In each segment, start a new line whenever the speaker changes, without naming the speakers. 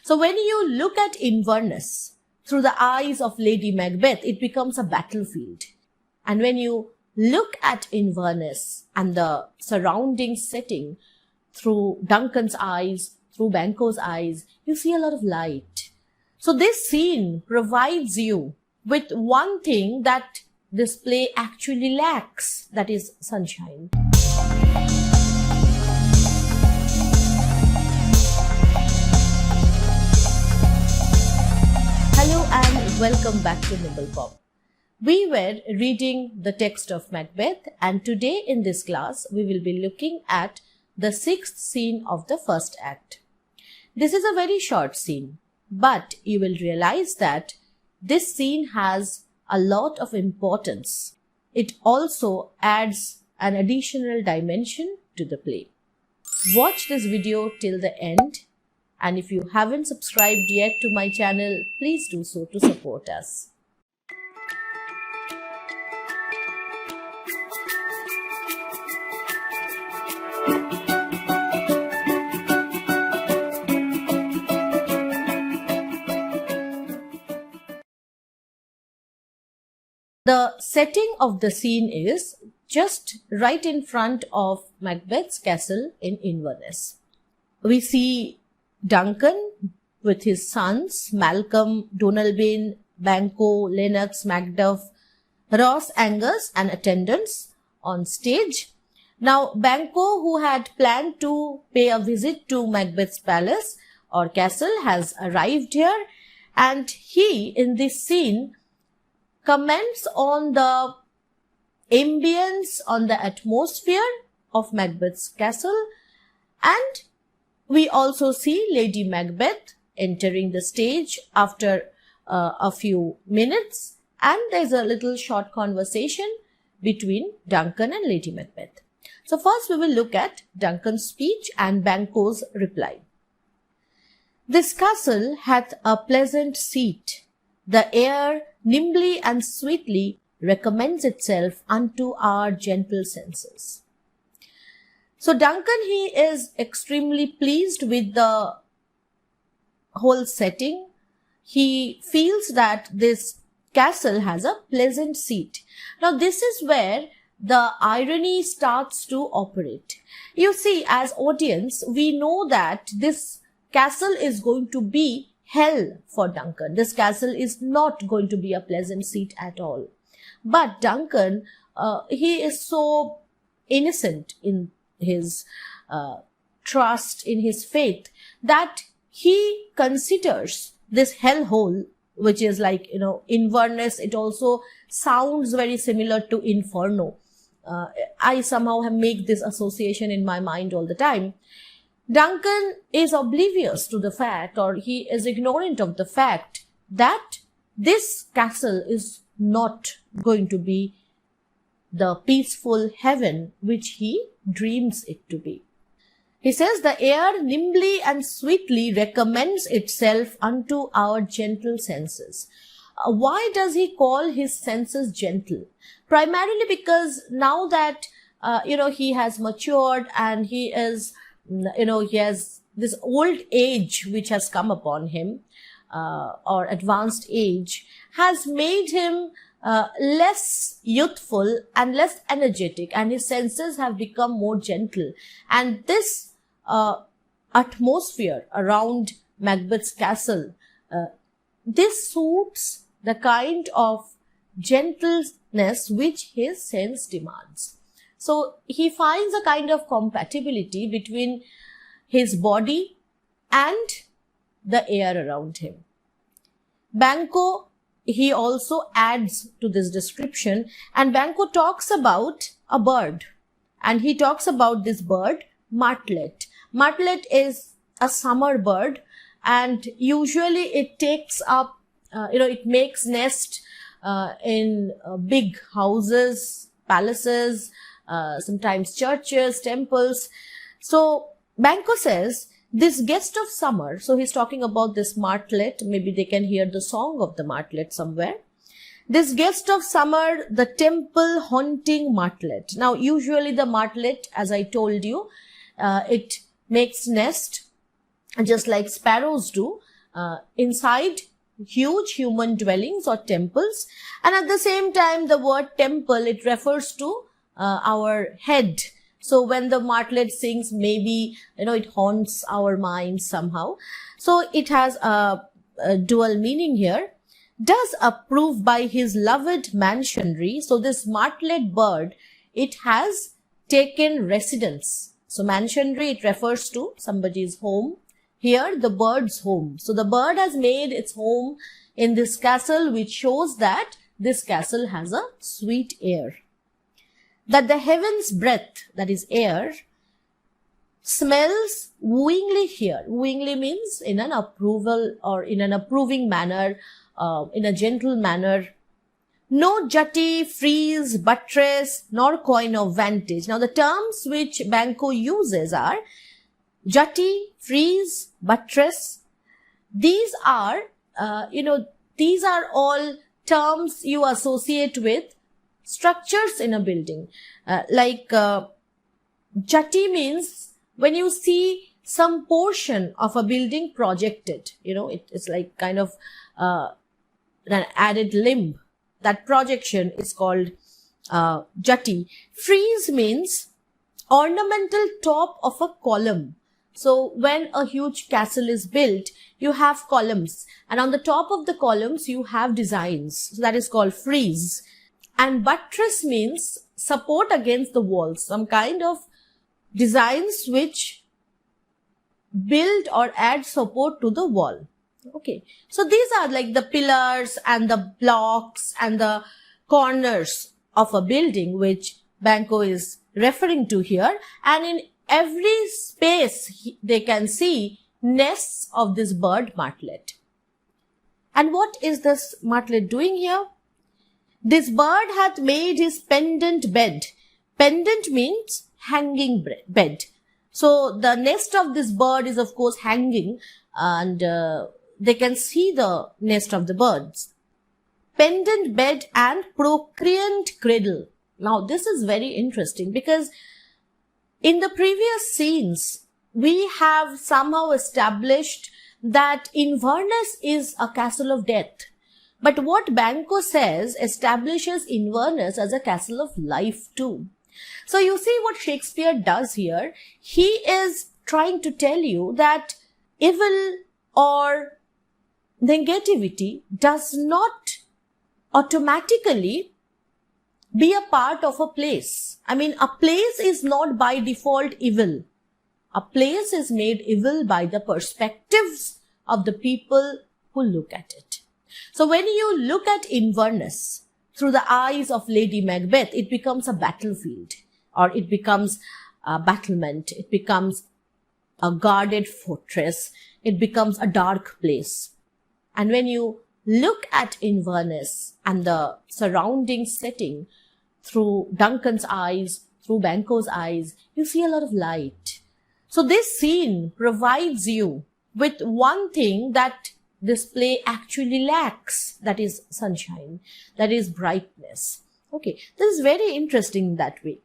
So when you look at Inverness through the eyes of Lady Macbeth, it becomes a battlefield. And when you look at Inverness and the surrounding setting through Duncan's eyes, through Banquo's eyes, you see a lot of light. So this scene provides you with one thing that this play actually lacks, that is sunshine. Hello and welcome back to Nibblepop. We were reading the text of Macbeth, and today in this class we will be looking at the sixth scene of the first act. This is a very short scene, but you will realize that this scene has a lot of importance. It also adds an additional dimension to the play. Watch this video till the end, and if you haven't subscribed yet to my channel, please do so to support us. The setting of the scene is just right in front of Macbeth's castle in Inverness. We see Duncan with his sons, Malcolm, Donalbain, Banquo, Lennox, Macduff, Ross, Angus and attendants on stage. Now Banquo, who had planned to pay a visit to Macbeth's palace or castle, has arrived here, and he in this scene comments on the ambience, on the atmosphere of Macbeth's castle, and we also see Lady Macbeth entering the stage after a few minutes, and there's a little short conversation between Duncan and Lady Macbeth. So first we will look at Duncan's speech and Banquo's reply. "This castle hath a pleasant seat. The air nimbly and sweetly recommends itself unto our gentle senses." So Duncan, he is extremely pleased with the whole setting. He feels that this castle has a pleasant seat. Now this is where the irony starts to operate. You see, as audience, we know that this castle is going to be hell for Duncan. This castle is not going to be a pleasant seat at all. But Duncan, he is so innocent in his trust, in his faith, that he considers this hellhole, which is like, Inverness. It also sounds very similar to Inferno. I somehow make this association in my mind all the time. Duncan is oblivious to the fact, or he is ignorant of the fact, that this castle is not going to be the peaceful heaven which he dreams it to be. He says, "The air nimbly and sweetly recommends itself unto our gentle senses." Why does he call his senses gentle? Primarily because now that, he has matured and he is he has this old age which has come upon him, or advanced age, has made him less youthful and less energetic, and his senses have become more gentle. And this atmosphere around Macbeth's castle, this suits the kind of gentleness which his sense demands. So he finds a kind of compatibility between his body and the air around him. Banquo, he also adds to this description, and Banquo talks about a bird, and he talks about this bird, martlet. Martlet is a summer bird, and usually it takes up, it makes nest in big houses, palaces, sometimes churches, temples. So Banquo says, this guest of summer, so he's talking about this martlet, maybe they can hear the song of the martlet somewhere. This guest of summer, the temple haunting martlet. Now usually the martlet, as I told you, it makes nest just like sparrows do, inside huge human dwellings or temples. And at the same time, the word temple, it refers to our head. So when the martlet sings, maybe, it haunts our minds somehow. So it has a dual meaning here. Does approve by his loved mansionry. So this martlet bird, it has taken residence. So mansionry, it refers to somebody's home. Here, the bird's home. So the bird has made its home in this castle, which shows that this castle has a sweet air. That the heaven's breath, that is air, smells wooingly here. Wooingly means in an approval or in an approving manner, in a gentle manner. No jutty, frieze, buttress, nor coign of vantage. Now the terms which Banco uses are jutty, frieze, buttress. These are, these are all terms you associate with structures in a building. Jutty means when you see some portion of a building projected, it's like kind of an added limb. That projection is called jutty. Frieze means ornamental top of a column. So when a huge castle is built, you have columns, and on the top of the columns you have designs. So that is called frieze. And buttress means support against the walls, some kind of designs which build or add support to the wall. Okay, so these are like the pillars and the blocks and the corners of a building which Banco is referring to here. And in every space they can see nests of this bird martlet. And what is this martlet doing here? This bird hath made his pendant bed. Pendant means hanging bed. So the nest of this bird is of course hanging, and they can see the nest of the birds. Pendant bed and procreant cradle. Now this is very interesting because in the previous scenes, we have somehow established that Inverness is a castle of death. But what Banco says establishes Inverness as a castle of life too. So you see what Shakespeare does here. He is trying to tell you that evil or negativity does not automatically be a part of a place. I mean, a place is not by default evil. A place is made evil by the perspectives of the people who look at it. So when you look at Inverness through the eyes of Lady Macbeth, it becomes a battlefield, or it becomes a battlement. It becomes a guarded fortress. It becomes a dark place. And when you look at Inverness and the surrounding setting through Duncan's eyes, through Banco's eyes, you see a lot of light. So this scene provides you with one thing that this play actually lacks, that is sunshine, that is brightness. Okay, this is very interesting that way.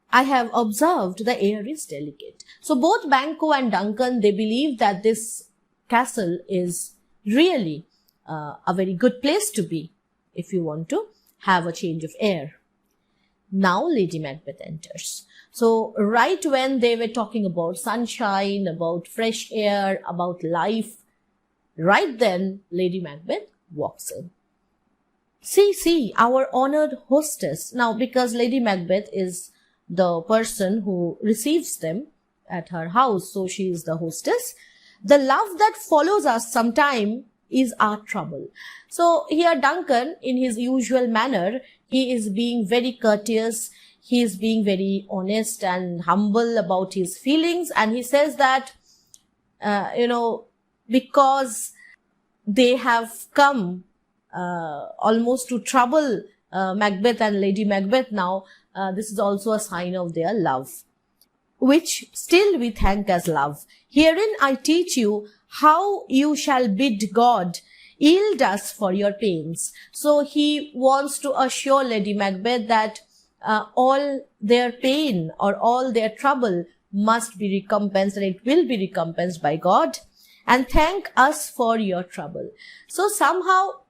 I have observed the air is delicate. So both Banco and Duncan, they believe that this castle is really a very good place to be if you want to have a change of air. Now Lady Macbeth enters. So right when they were talking about sunshine, about fresh air, about life, right then Lady Macbeth walks in. See, our honored hostess. Now because Lady Macbeth is the person who receives them at her house, so she is the hostess. The love that follows us sometime is our trouble. So here Duncan, in his usual manner, he is being very courteous. He is being very honest and humble about his feelings. And he says that, because they have come almost to trouble Macbeth and Lady Macbeth now, this is also a sign of their love, which still we thank as love. Herein I teach you how you shall bid God yield us for your pains. So he wants to assure Lady Macbeth that all their pain or all their trouble must be recompensed, and it will be recompensed by God. and thank us for your trouble. So somehow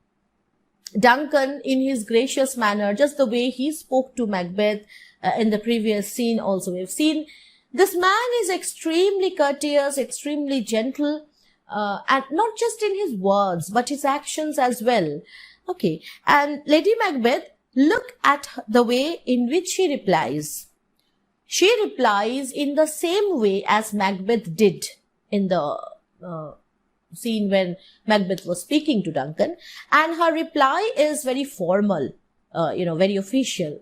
Duncan, in his gracious manner, just the way he spoke to Macbeth in the previous scene also, we've seen this man is extremely courteous, extremely gentle, and not just in his words, but his actions as well. Okay. And Lady Macbeth, look at the way in which she replies. She replies in the same way as Macbeth did in the scene when Macbeth was speaking to Duncan. And her reply is very formal, very official.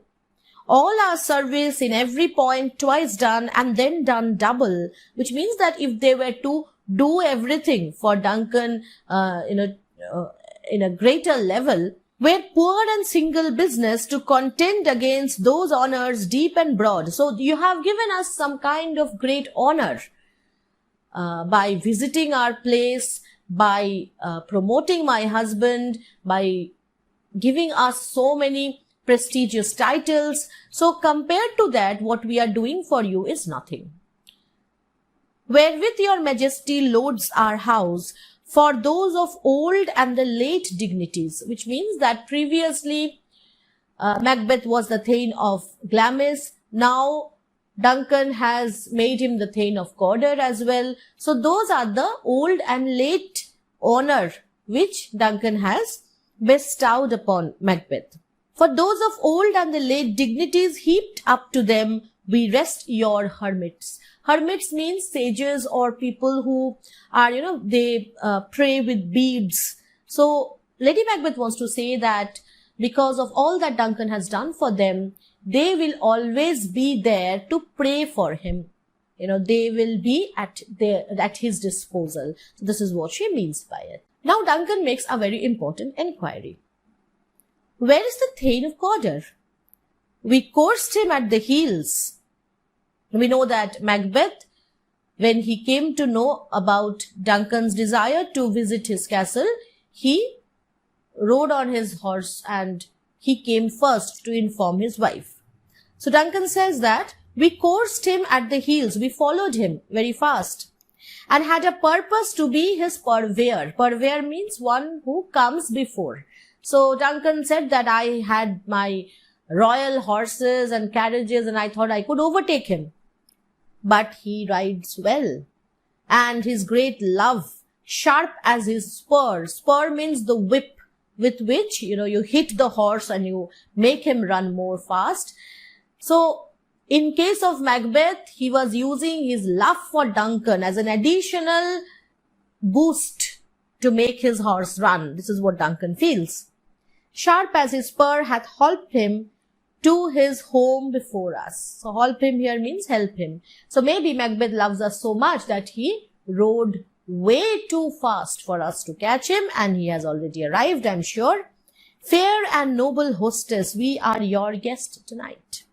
All our service in every point twice done and then done double, which means that if they were to do everything for Duncan, in a greater level, we're poor and single business to contend against those honors deep and broad. So you have given us some kind of great honor by visiting our place, by promoting my husband, by giving us so many prestigious titles. So compared to that, what we are doing for you is nothing. Wherewith your majesty loads our house for those of old and the late dignities, which means that previously Macbeth was the Thane of Glamis. Now Duncan has made him the Thane of Cawdor as well. So those are the old and late honor which Duncan has bestowed upon Macbeth. For those of old and the late dignities heaped up to them, we rest your hermits. Hermits means sages or people who are, they pray with beads. So Lady Macbeth wants to say that because of all that Duncan has done for them, they will always be there to pray for him. They will be at his disposal. So this is what she means by it. Now Duncan makes a very important enquiry. Where is the Thane of Cawdor? We coursed him at the heels. We know that Macbeth, when he came to know about Duncan's desire to visit his castle, he rode on his horse and he came first to inform his wife. So Duncan says that we coursed him at the heels. We followed him very fast and had a purpose to be his purveyor. Purveyor means one who comes before. So Duncan said that I had my royal horses and carriages and I thought I could overtake him. But he rides well. And his great love, sharp as his spur. Spur means the whip with which, you hit the horse and you make him run more fast. So in case of Macbeth, he was using his love for Duncan as an additional boost to make his horse run. This is what Duncan feels. Sharp as his spur hath holped him to his home before us. So holp him here means help him. So maybe Macbeth loves us so much that he rode way too fast for us to catch him, and he has already arrived, I'm sure. Fair and noble hostess, we are your guest tonight.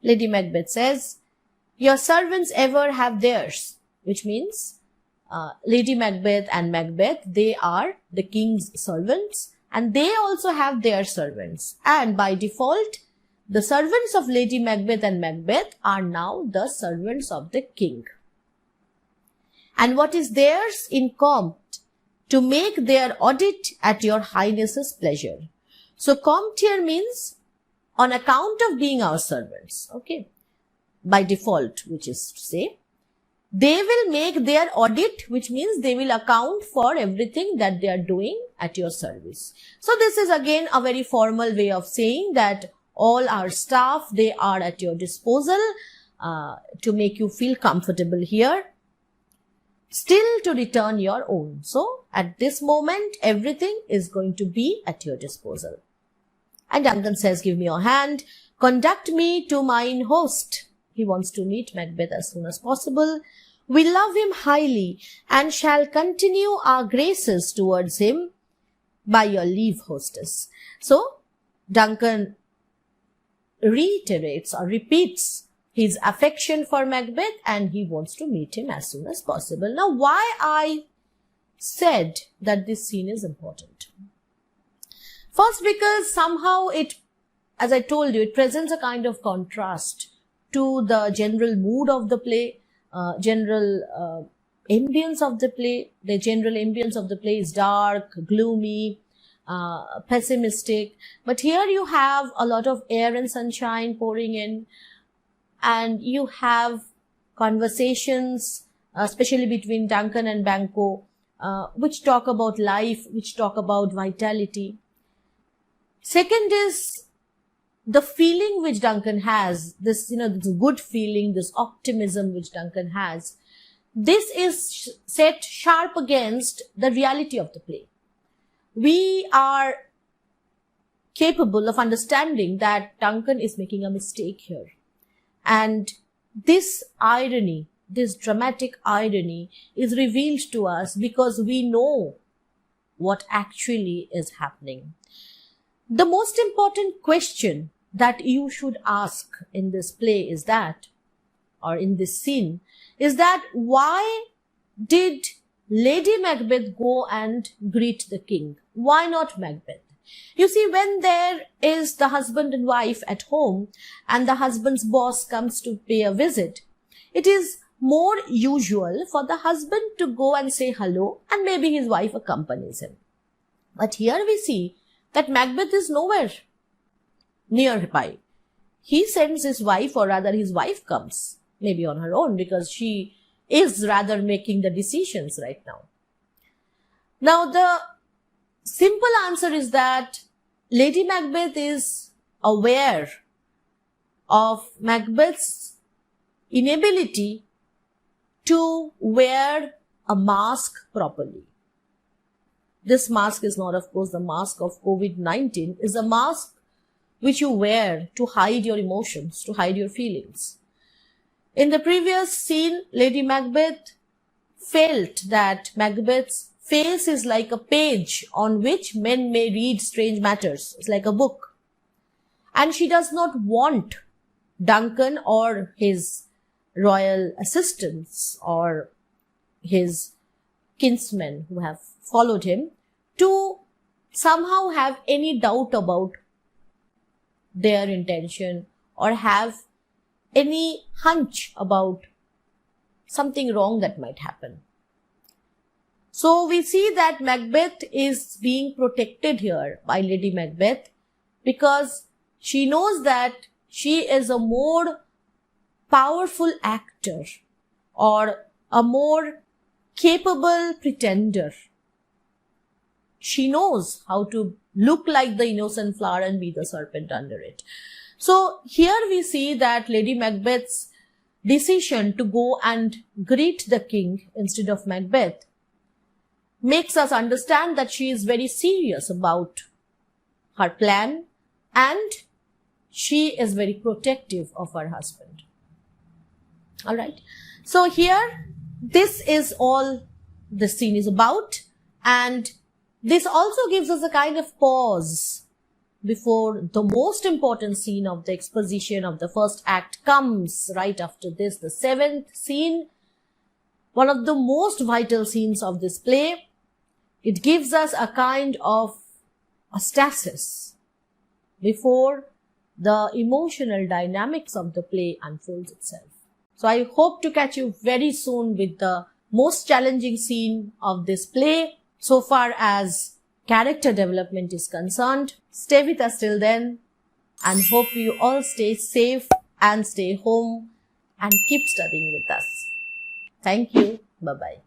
Lady Macbeth says, your servants ever have theirs, which means Lady Macbeth and Macbeth, they are the king's servants. And they also have their servants. And by default, the servants of Lady Macbeth and Macbeth are now the servants of the king. And what is theirs in compt? To make their audit at your highness's pleasure. So compt here means on account of being our servants. Okay. By default, which is to say, they will make their audit, which means they will account for everything that they are doing at your service. So this is again a very formal way of saying that all our staff, they are at your disposal to make you feel comfortable here, still to return your own. So at this moment, everything is going to be at your disposal. And Duncan says, give me your hand, conduct me to mine host. He wants to meet Macbeth as soon as possible. We love him highly and shall continue our graces towards him by your leave, hostess. So Duncan reiterates or repeats his affection for Macbeth and he wants to meet him as soon as possible. Now, why I said that this scene is important? First, because somehow it, as I told you, it presents a kind of contrast to the general mood of the play, general ambience of the play, the general ambience of the play is dark, gloomy, pessimistic. But here you have a lot of air and sunshine pouring in, and you have conversations, especially between Duncan and Banquo, which talk about life, which talk about vitality. Second is the feeling which Duncan has, this, this good feeling, this optimism which Duncan has. This is set sharp against the reality of the play. We are capable of understanding that Duncan is making a mistake here. And this irony, this dramatic irony is revealed to us because we know what actually is happening. The most important question that you should ask in this play is that, or in this scene, is that why did Lady Macbeth go and greet the king? Why not Macbeth? You see, when there is the husband and wife at home and the husband's boss comes to pay a visit, it is more usual for the husband to go and say hello and maybe his wife accompanies him. But here we see that Macbeth is nowhere nearby. He sends his wife, or rather his wife comes, maybe on her own, because she is rather making the decisions right now. Now the simple answer is that Lady Macbeth is aware of Macbeth's inability to wear a mask properly. This mask is not, of course, the mask of COVID-19, is a mask which you wear to hide your emotions, to hide your feelings. In the previous scene, Lady Macbeth felt that Macbeth's face is like a page on which men may read strange matters. It's like a book. And she does not want Duncan or his royal assistants or his kinsmen who have followed him to somehow have any doubt about their intention or have any hunch about something wrong that might happen. So we see that Macbeth is being protected here by Lady Macbeth because she knows that she is a more powerful actor or a more capable pretender. She knows how to look like the innocent flower and be the serpent under it. So here we see that Lady Macbeth's decision to go and greet the king instead of Macbeth makes us understand that she is very serious about her plan and she is very protective of her husband. All right. So here, this is all the scene is about, and this also gives us a kind of pause before the most important scene of the exposition of the first act comes right after this, the seventh scene, one of the most vital scenes of this play. It gives us a kind of a stasis before the emotional dynamics of the play unfolds itself. So I hope to catch you very soon with the most challenging scene of this play so far as character development is concerned. Stay with us till then and hope you all stay safe and stay home and keep studying with us. Thank you. Bye-bye.